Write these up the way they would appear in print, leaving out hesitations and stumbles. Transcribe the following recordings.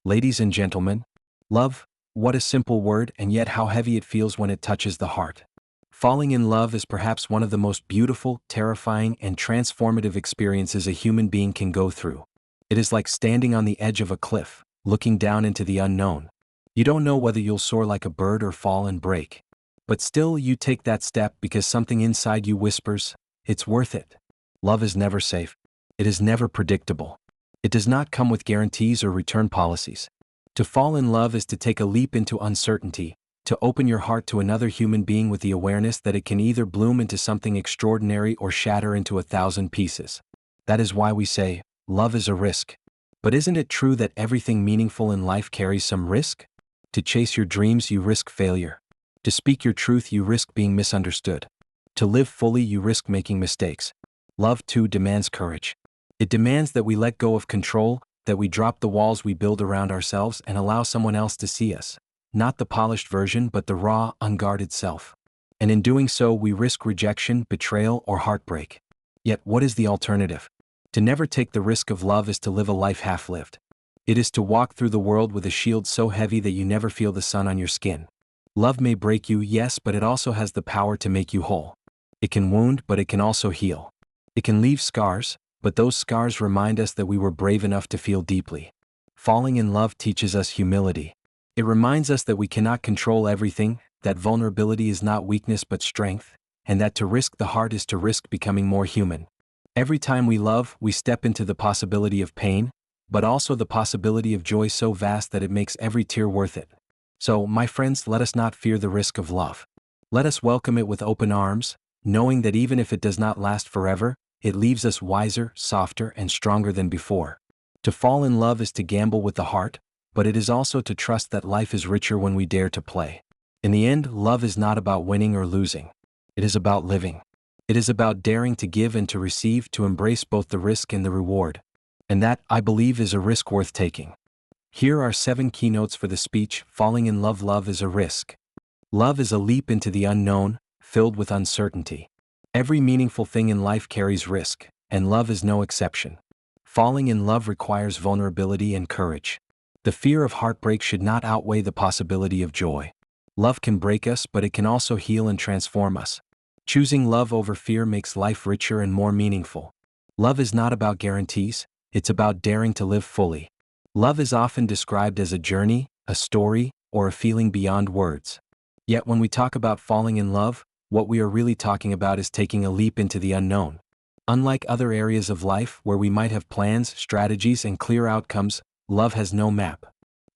Ladies and gentlemen, love, what a simple word and yet how heavy it feels when it touches the heart. Falling in love is perhaps one of the most beautiful, terrifying, and transformative experiences a human being can go through. It is like standing on the edge of a cliff, looking down into the unknown. You don't know whether you'll soar like a bird or fall and break. But still you take that step because something inside you whispers, it's worth it. Love is never safe. It is never predictable. It does not come with guarantees or return policies. To fall in love is to take a leap into uncertainty, to open your heart to another human being with the awareness that it can either bloom into something extraordinary or shatter into 1,000 pieces. That is why we say, love is a risk. But isn't it true that everything meaningful in life carries some risk? To chase your dreams, you risk failure. To speak your truth, you risk being misunderstood. To live fully, you risk making mistakes. Love, too, demands courage. It demands that we let go of control, that we drop the walls we build around ourselves and allow someone else to see us. Not the polished version, but the raw, unguarded self. And in doing so, we risk rejection, betrayal, or heartbreak. Yet, what is the alternative? To never take the risk of love is to live a life half-lived. It is to walk through the world with a shield so heavy that you never feel the sun on your skin. Love may break you, yes, but it also has the power to make you whole. It can wound, but it can also heal. It can leave scars, but those scars remind us that we were brave enough to feel deeply. Falling in love teaches us humility. It reminds us that we cannot control everything, that vulnerability is not weakness but strength, and that to risk the heart is to risk becoming more human. Every time we love, we step into the possibility of pain, but also the possibility of joy so vast that it makes every tear worth it. So, my friends, let us not fear the risk of love. Let us welcome it with open arms, knowing that even if it does not last forever, it leaves us wiser, softer, and stronger than before. To fall in love is to gamble with the heart, but it is also to trust that life is richer when we dare to play. In the end, love is not about winning or losing. It is about living. It is about daring to give and to receive, to embrace both the risk and the reward. And that, I believe, is a risk worth taking. Here are 7 keynotes for the speech, Falling in Love. Love is a risk. Love is a leap into the unknown, filled with uncertainty. Every meaningful thing in life carries risk, and love is no exception. Falling in love requires vulnerability and courage. The fear of heartbreak should not outweigh the possibility of joy. Love can break us, but it can also heal and transform us. Choosing love over fear makes life richer and more meaningful. Love is not about guarantees, it's about daring to live fully. Love is often described as a journey, a story, or a feeling beyond words. Yet when we talk about falling in love, what we are really talking about is taking a leap into the unknown. Unlike other areas of life where we might have plans, strategies, and clear outcomes, love has no map.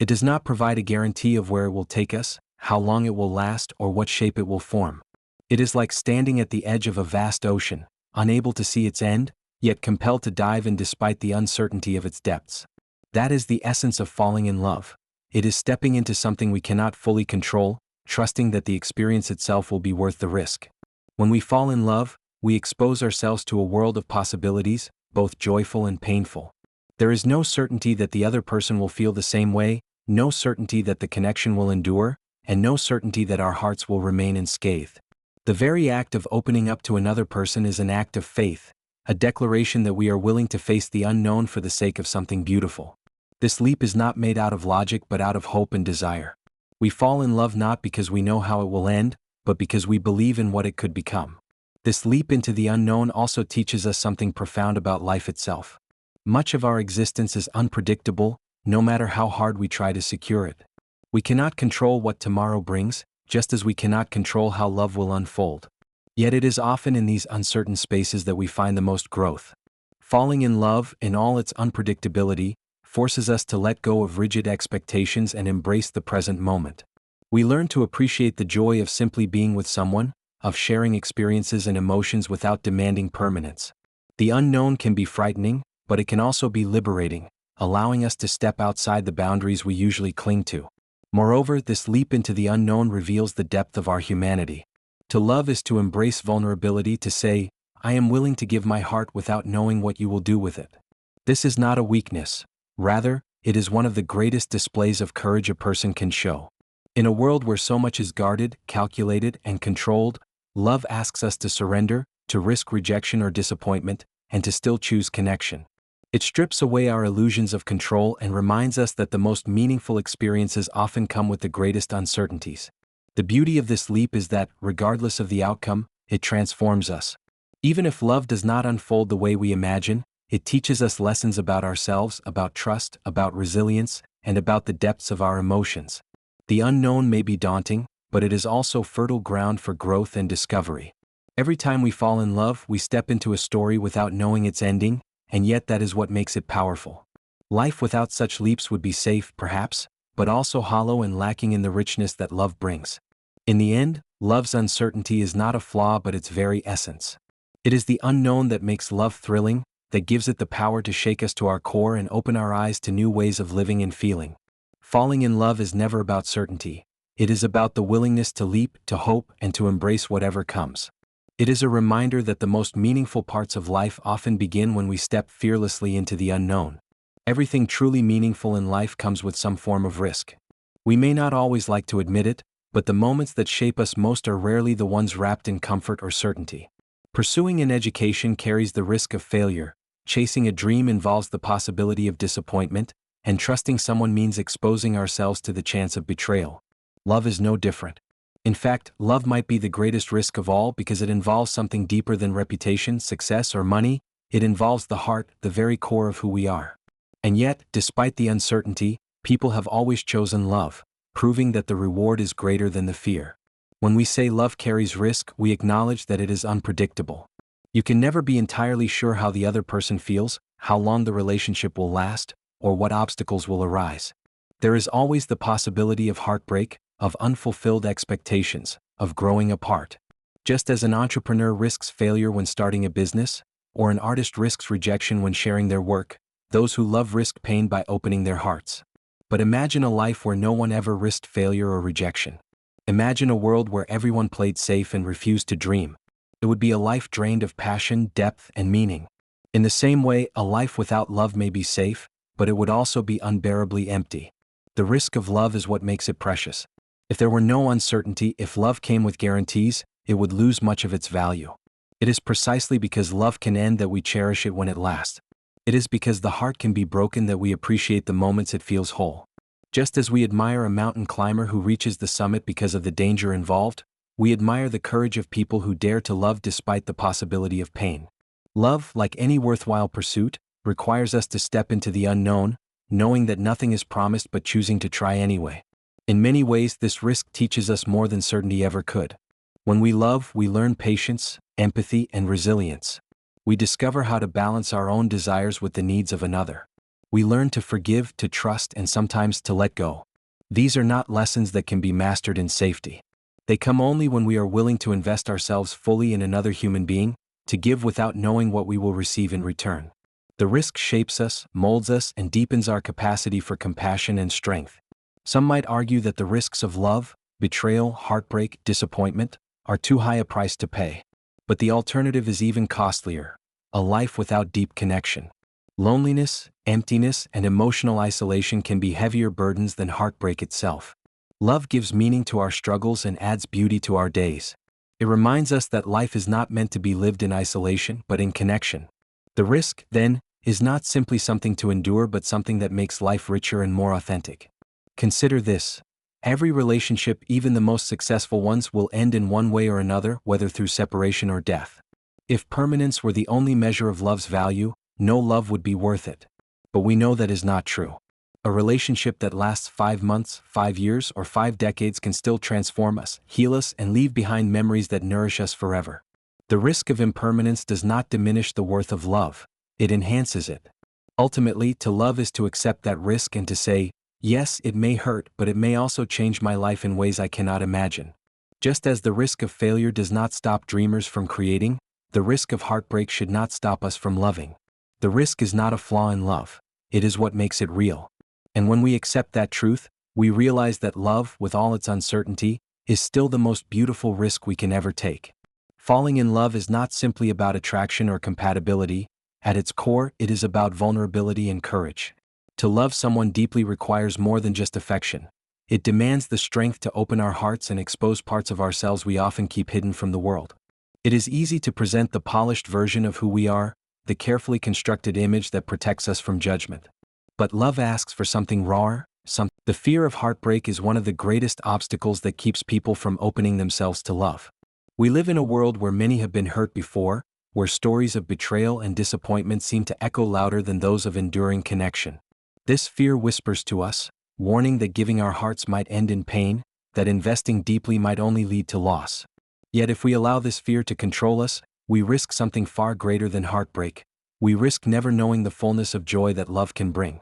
It does not provide a guarantee of where it will take us, how long it will last, or what shape it will form. It is like standing at the edge of a vast ocean, unable to see its end, yet compelled to dive in despite the uncertainty of its depths. That is the essence of falling in love. It is stepping into something we cannot fully control, trusting that the experience itself will be worth the risk. When we fall in love, we expose ourselves to a world of possibilities, both joyful and painful. There is no certainty that the other person will feel the same way, no certainty that the connection will endure, and no certainty that our hearts will remain unscathed. The very act of opening up to another person is an act of faith, a declaration that we are willing to face the unknown for the sake of something beautiful. This leap is not made out of logic but out of hope and desire. We fall in love not because we know how it will end, but because we believe in what it could become. This leap into the unknown also teaches us something profound about life itself. Much of our existence is unpredictable, no matter how hard we try to secure it. We cannot control what tomorrow brings, just as we cannot control how love will unfold. Yet it is often in these uncertain spaces that we find the most growth. Falling in love, in all its unpredictability, forces us to let go of rigid expectations and embrace the present moment. We learn to appreciate the joy of simply being with someone, of sharing experiences and emotions without demanding permanence. The unknown can be frightening, but it can also be liberating, allowing us to step outside the boundaries we usually cling to. Moreover, this leap into the unknown reveals the depth of our humanity. To love is to embrace vulnerability, to say, I am willing to give my heart without knowing what you will do with it. This is not a weakness. Rather, it is one of the greatest displays of courage a person can show. In a world where so much is guarded, calculated, and controlled, love asks us to surrender, to risk rejection or disappointment, and to still choose connection. It strips away our illusions of control and reminds us that the most meaningful experiences often come with the greatest uncertainties. The beauty of this leap is that, regardless of the outcome, it transforms us. Even if love does not unfold the way we imagine, it teaches us lessons about ourselves, about trust, about resilience, and about the depths of our emotions. The unknown may be daunting, but it is also fertile ground for growth and discovery. Every time we fall in love, we step into a story without knowing its ending, and yet that is what makes it powerful. Life without such leaps would be safe, perhaps, but also hollow and lacking in the richness that love brings. In the end, love's uncertainty is not a flaw but its very essence. It is the unknown that makes love thrilling, that gives it the power to shake us to our core and open our eyes to new ways of living and feeling. Falling in love is never about certainty. It is about the willingness to leap, to hope, and to embrace whatever comes. It is a reminder that the most meaningful parts of life often begin when we step fearlessly into the unknown. Everything truly meaningful in life comes with some form of risk. We may not always like to admit it, but the moments that shape us most are rarely the ones wrapped in comfort or certainty. Pursuing an education carries the risk of failure, chasing a dream involves the possibility of disappointment, and trusting someone means exposing ourselves to the chance of betrayal. Love is no different. In fact, love might be the greatest risk of all because it involves something deeper than reputation, success, or money. It involves the heart, the very core of who we are. And yet, despite the uncertainty, people have always chosen love, proving that the reward is greater than the fear. When we say love carries risk, we acknowledge that it is unpredictable. You can never be entirely sure how the other person feels, how long the relationship will last, or what obstacles will arise. There is always the possibility of heartbreak, of unfulfilled expectations, of growing apart. Just as an entrepreneur risks failure when starting a business, or an artist risks rejection when sharing their work, those who love risk pain by opening their hearts. But imagine a life where no one ever risked failure or rejection. Imagine a world where everyone played safe and refused to dream. It would be a life drained of passion, depth, and meaning. In the same way, a life without love may be safe, but it would also be unbearably empty. The risk of love is what makes it precious. If there were no uncertainty, if love came with guarantees, it would lose much of its value. It is precisely because love can end that we cherish it when it lasts. It is because the heart can be broken that we appreciate the moments it feels whole. Just as we admire a mountain climber who reaches the summit because of the danger involved, we admire the courage of people who dare to love despite the possibility of pain. Love, like any worthwhile pursuit, requires us to step into the unknown, knowing that nothing is promised but choosing to try anyway. In many ways, this risk teaches us more than certainty ever could. When we love, we learn patience, empathy, and resilience. We discover how to balance our own desires with the needs of another. We learn to forgive, to trust, and sometimes to let go. These are not lessons that can be mastered in safety. They come only when we are willing to invest ourselves fully in another human being, to give without knowing what we will receive in return. The risk shapes us, molds us, and deepens our capacity for compassion and strength. Some might argue that the risks of love, betrayal, heartbreak, disappointment, are too high a price to pay. But the alternative is even costlier: a life without deep connection. Loneliness, emptiness, and emotional isolation can be heavier burdens than heartbreak itself. Love gives meaning to our struggles and adds beauty to our days. It reminds us that life is not meant to be lived in isolation but in connection. The risk, then, is not simply something to endure but something that makes life richer and more authentic. Consider this: every relationship, even the most successful ones, will end in one way or another, whether through separation or death. If permanence were the only measure of love's value, no love would be worth it. But we know that is not true. A relationship that lasts 5 months, 5 years, or 5 decades can still transform us, heal us, and leave behind memories that nourish us forever. The risk of impermanence does not diminish the worth of love, it enhances it. Ultimately, to love is to accept that risk and to say, yes, it may hurt, but it may also change my life in ways I cannot imagine. Just as the risk of failure does not stop dreamers from creating, the risk of heartbreak should not stop us from loving. The risk is not a flaw in love, it is what makes it real. And when we accept that truth, we realize that love, with all its uncertainty, is still the most beautiful risk we can ever take. Falling in love is not simply about attraction or compatibility. At its core, it is about vulnerability and courage. To love someone deeply requires more than just affection. It demands the strength to open our hearts and expose parts of ourselves we often keep hidden from the world. It is easy to present the polished version of who we are, the carefully constructed image that protects us from judgment. But love asks for something rawer. The fear of heartbreak is one of the greatest obstacles that keeps people from opening themselves to love. We live in a world where many have been hurt before, where stories of betrayal and disappointment seem to echo louder than those of enduring connection. This fear whispers to us, warning that giving our hearts might end in pain, that investing deeply might only lead to loss. Yet if we allow this fear to control us, we risk something far greater than heartbreak. We risk never knowing the fullness of joy that love can bring.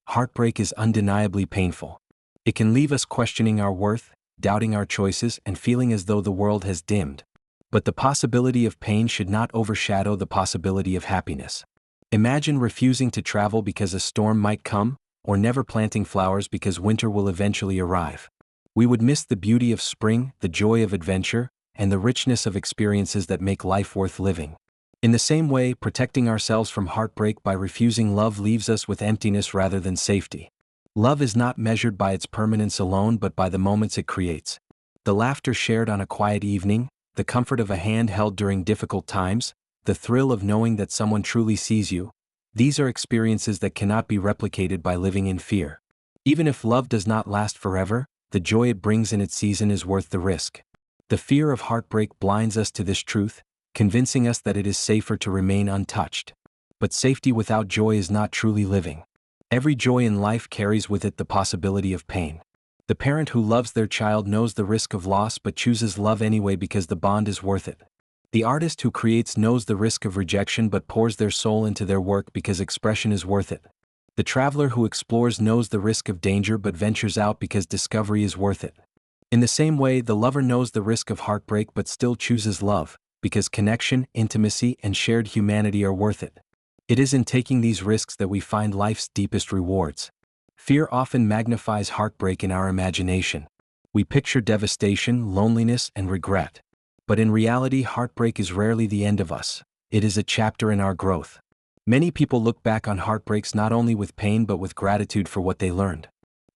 Heartbreak is undeniably painful. It can leave us questioning our worth, doubting our choices, and feeling as though the world has dimmed. But the possibility of pain should not overshadow the possibility of happiness. Imagine refusing to travel because a storm might come, or never planting flowers because winter will eventually arrive. We would miss the beauty of spring, the joy of adventure, and the richness of experiences that make life worth living. In the same way, protecting ourselves from heartbreak by refusing love leaves us with emptiness rather than safety. Love is not measured by its permanence alone but by the moments it creates. The laughter shared on a quiet evening, the comfort of a hand held during difficult times, the thrill of knowing that someone truly sees you. These are experiences that cannot be replicated by living in fear. Even if love does not last forever, the joy it brings in its season is worth the risk. The fear of heartbreak blinds us to this truth, convincing us that it is safer to remain untouched. But safety without joy is not truly living. Every joy in life carries with it the possibility of pain. The parent who loves their child knows the risk of loss but chooses love anyway because the bond is worth it. The artist who creates knows the risk of rejection but pours their soul into their work because expression is worth it. The traveler who explores knows the risk of danger but ventures out because discovery is worth it. In the same way, the lover knows the risk of heartbreak but still chooses love, because connection, intimacy, and shared humanity are worth it. It is in taking these risks that we find life's deepest rewards. Fear often magnifies heartbreak in our imagination. We picture devastation, loneliness, and regret. But in reality, heartbreak is rarely the end of us. It is a chapter in our growth. Many people look back on heartbreaks not only with pain but with gratitude for what they learned.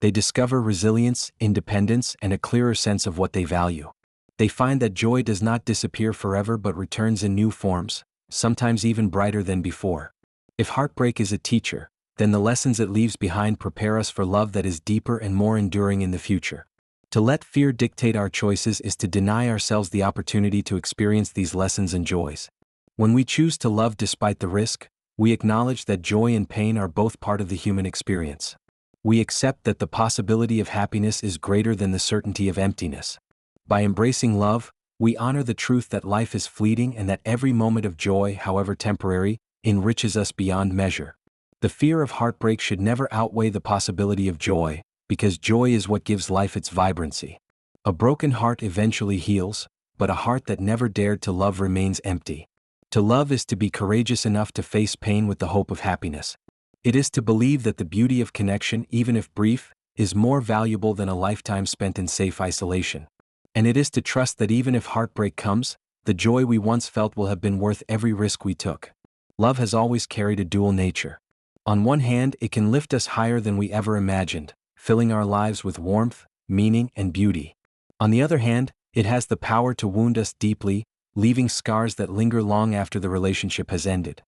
They discover resilience, independence, and a clearer sense of what they value. They find that joy does not disappear forever but returns in new forms, sometimes even brighter than before. If heartbreak is a teacher, then the lessons it leaves behind prepare us for love that is deeper and more enduring in the future. To let fear dictate our choices is to deny ourselves the opportunity to experience these lessons and joys. When we choose to love despite the risk, we acknowledge that joy and pain are both part of the human experience. We accept that the possibility of happiness is greater than the certainty of emptiness. By embracing love, we honor the truth that life is fleeting and that every moment of joy, however temporary, enriches us beyond measure. The fear of heartbreak should never outweigh the possibility of joy, because joy is what gives life its vibrancy. A broken heart eventually heals, but a heart that never dared to love remains empty. To love is to be courageous enough to face pain with the hope of happiness. It is to believe that the beauty of connection, even if brief, is more valuable than a lifetime spent in safe isolation. And it is to trust that even if heartbreak comes, the joy we once felt will have been worth every risk we took. Love has always carried a dual nature. On one hand, it can lift us higher than we ever imagined, filling our lives with warmth, meaning, and beauty. On the other hand, it has the power to wound us deeply, leaving scars that linger long after the relationship has ended.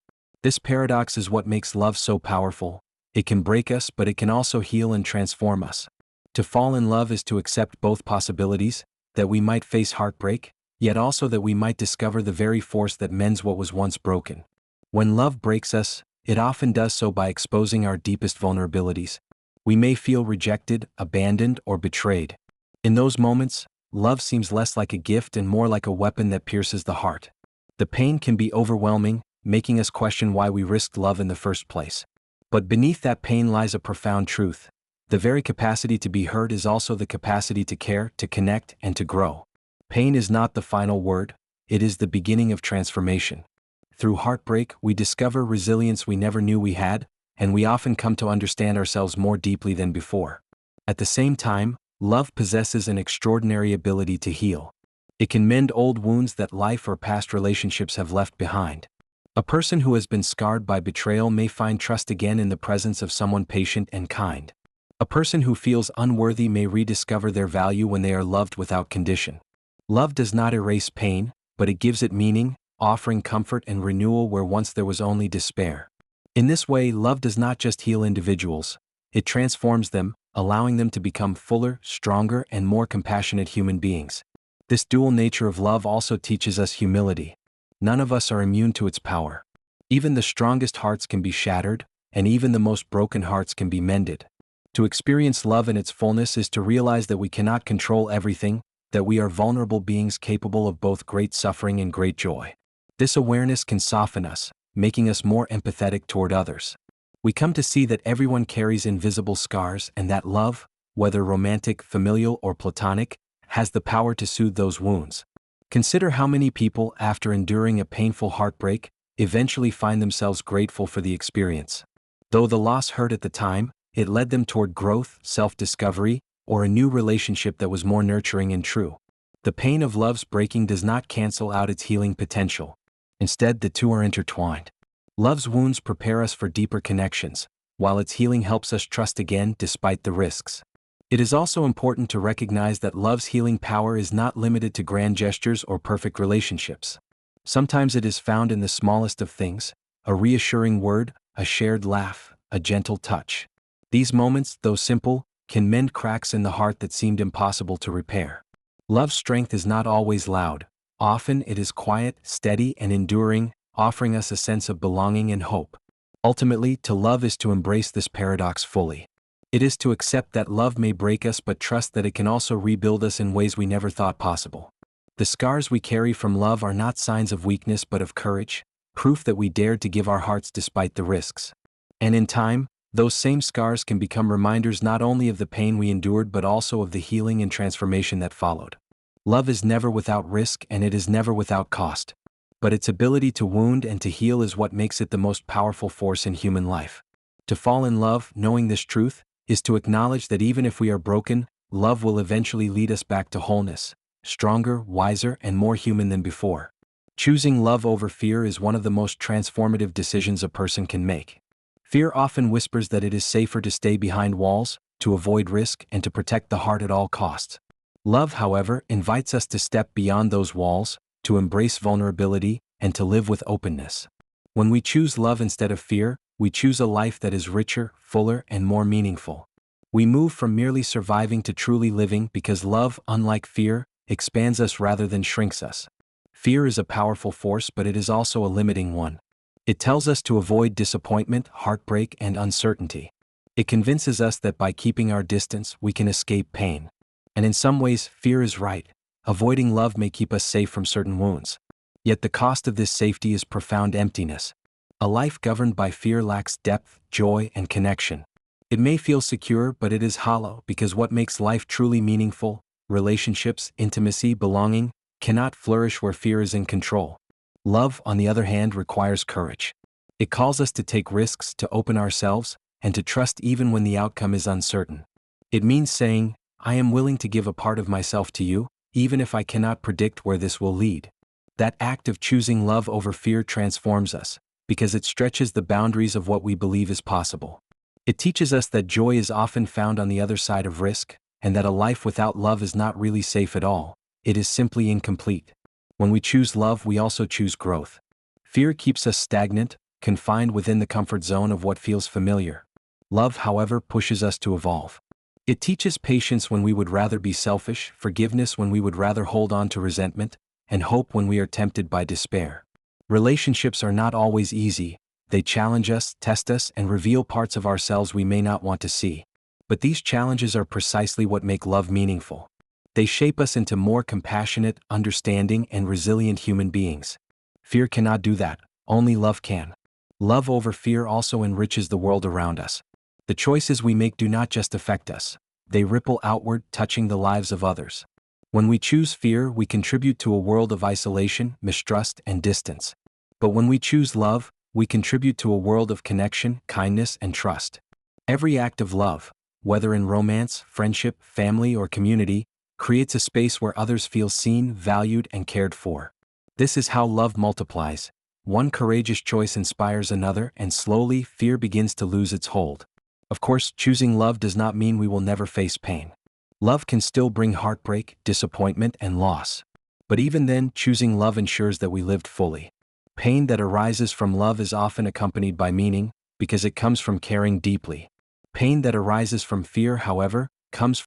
This paradox is what makes love so powerful. It can break us, but it can also heal and transform us. To fall in love is to accept both possibilities, that we might face heartbreak, yet also that we might discover the very force that mends what was once broken. When love breaks us, it often does so by exposing our deepest vulnerabilities. We may feel rejected, abandoned, or betrayed. In those moments, love seems less like a gift and more like a weapon that pierces the heart. The pain can be overwhelming, making us question why we risked love in the first place. But beneath that pain lies a profound truth. The very capacity to be hurt is also the capacity to care, to connect, and to grow. Pain is not the final word, it is the beginning of transformation. Through heartbreak, we discover resilience we never knew we had, and we often come to understand ourselves more deeply than before. At the same time, love possesses an extraordinary ability to heal. It can mend old wounds that life or past relationships have left behind. A person who has been scarred by betrayal may find trust again in the presence of someone patient and kind. A person who feels unworthy may rediscover their value when they are loved without condition. Love does not erase pain, but it gives it meaning, offering comfort and renewal where once there was only despair. In this way, love does not just heal individuals, it transforms them, allowing them to become fuller, stronger, and more compassionate human beings. This dual nature of love also teaches us humility. None of us are immune to its power. Even the strongest hearts can be shattered, and even the most broken hearts can be mended. To experience love in its fullness is to realize that we cannot control everything, that we are vulnerable beings capable of both great suffering and great joy. This awareness can soften us, making us more empathetic toward others. We come to see that everyone carries invisible scars and that love, whether romantic, familial, or platonic, has the power to soothe those wounds. Consider how many people, after enduring a painful heartbreak, eventually find themselves grateful for the experience. Though the loss hurt at the time, it led them toward growth, self-discovery, or a new relationship that was more nurturing and true. The pain of love's breaking does not cancel out its healing potential. Instead, the two are intertwined. Love's wounds prepare us for deeper connections, while its healing helps us trust again despite the risks. It is also important to recognize that love's healing power is not limited to grand gestures or perfect relationships. Sometimes it is found in the smallest of things, a reassuring word, a shared laugh, a gentle touch. These moments, though simple, can mend cracks in the heart that seemed impossible to repair. Love's strength is not always loud. Often it is quiet, steady, and enduring, offering us a sense of belonging and hope. Ultimately, to love is to embrace this paradox fully. It is to accept that love may break us but trust that it can also rebuild us in ways we never thought possible. The scars we carry from love are not signs of weakness but of courage, proof that we dared to give our hearts despite the risks. And in time, those same scars can become reminders not only of the pain we endured but also of the healing and transformation that followed. Love is never without risk and it is never without cost. But its ability to wound and to heal is what makes it the most powerful force in human life. To fall in love, knowing this truth, is to acknowledge that even if we are broken, love will eventually lead us back to wholeness, stronger, wiser, and more human than before. Choosing love over fear is one of the most transformative decisions a person can make. Fear often whispers that it is safer to stay behind walls, to avoid risk, and to protect the heart at all costs. Love, however, invites us to step beyond those walls, to embrace vulnerability, and to live with openness. When we choose love instead of fear, we choose a life that is richer, fuller, and more meaningful. We move from merely surviving to truly living because love, unlike fear, expands us rather than shrinks us. Fear is a powerful force, but it is also a limiting one. It tells us to avoid disappointment, heartbreak, and uncertainty. It convinces us that by keeping our distance, we can escape pain. And in some ways, fear is right. Avoiding love may keep us safe from certain wounds. Yet the cost of this safety is profound emptiness. A life governed by fear lacks depth, joy, and connection. It may feel secure, but it is hollow because what makes life truly meaningful, relationships, intimacy, belonging, cannot flourish where fear is in control. Love, on the other hand, requires courage. It calls us to take risks, to open ourselves, and to trust even when the outcome is uncertain. It means saying, I am willing to give a part of myself to you, even if I cannot predict where this will lead. That act of choosing love over fear transforms us, because it stretches the boundaries of what we believe is possible. It teaches us that joy is often found on the other side of risk, and that a life without love is not really safe at all, it is simply incomplete. When we choose love, we also choose growth. Fear keeps us stagnant, confined within the comfort zone of what feels familiar. Love, however, pushes us to evolve. It teaches patience when we would rather be selfish, forgiveness when we would rather hold on to resentment, and hope when we are tempted by despair. Relationships are not always easy. They challenge us, test us, and reveal parts of ourselves we may not want to see. But these challenges are precisely what make love meaningful. They shape us into more compassionate, understanding, and resilient human beings. Fear cannot do that, only love can. Love over fear also enriches the world around us. The choices we make do not just affect us. They ripple outward, touching the lives of others. When we choose fear, we contribute to a world of isolation, mistrust, and distance. But when we choose love, we contribute to a world of connection, kindness, and trust. Every act of love, whether in romance, friendship, family, or community, creates a space where others feel seen, valued, and cared for. This is how love multiplies. One courageous choice inspires another, and slowly, fear begins to lose its hold. Of course, choosing love does not mean we will never face pain. Love can still bring heartbreak, disappointment, and loss. But even then, choosing love ensures that we lived fully. Pain that arises from love is often accompanied by meaning, because it comes from caring deeply. Pain that arises from fear, however, comes